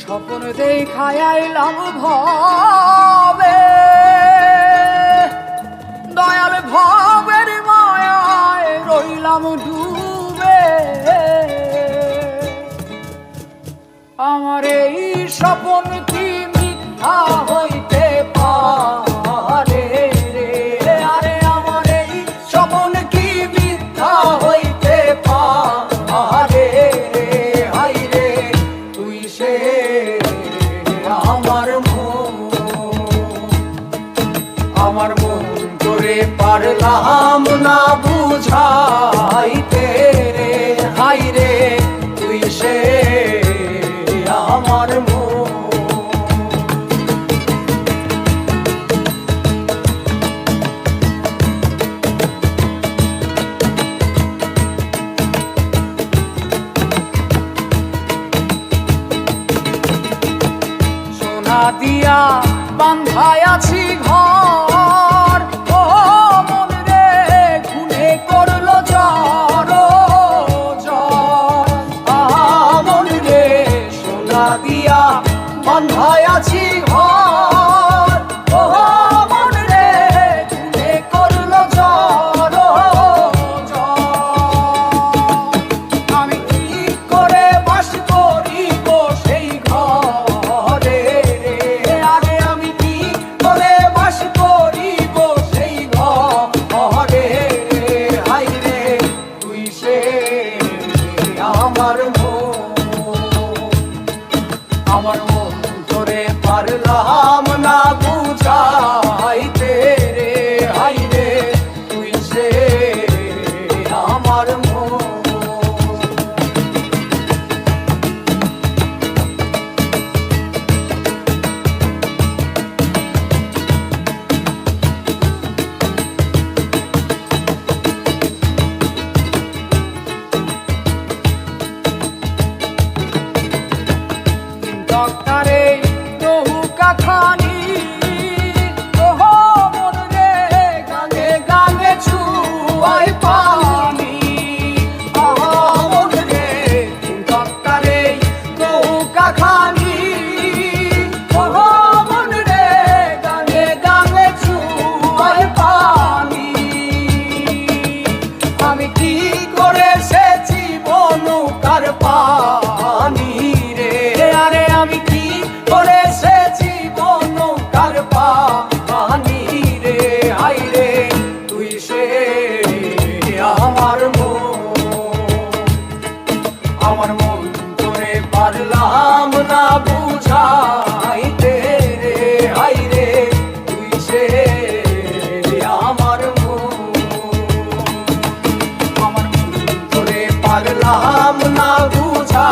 স্বপ্ন দেখায় আইলাম ভবে, দয়াল ভবের মায়ায় রইলাম ডুবে। আমার এই স্বপ্ন কি মিথ্যা হইতে পারে রে? আরে আমার এই স্বপ্ন কি মিথ্যা হইতে পারে রে? হাই রে তুই সে আমার মন করে পারলাম না বুঝাইতে রে। হাই রে তুই সে আমার মন। সোনা দিয়া বান্ধায় আছি ঘর, ও মন রে খুনে করলো জ্বর জ্বর। মন রে সোনা দিয়া বান্ধায় আছি ঘর, ও মন রে খুনে করলো জ্বর জ্বর। আমি কি করে বাস করিব সেই ঘরে রে? আরে আমি কি করে বাস করিব সেই ঘরে? হাই রে তুই সে আমার মন ধরে পারলাম না বুঝাইতে রে। হাই রে তুই সে আমার মন। ডক্টরে নৌকা খানি, ওহো মন রে গাঙে গাঙে ছুয়াই পানি। ওহো মন রে ডক্টরে নৌকা খানি, ওহো মন রে গাঙে গাঙে ছুয়াই পানি। আমি কি করে সেচিব নৌকার পানি রে? আরে আমি কি করে সেচিব নৌকার পানি রে? হাই রে তুই সে আমার মন ধরে পারলাম না বুঝাইতে রে। হাই রে তুই সে আমার মন ধরে পারলাম না বুঝা।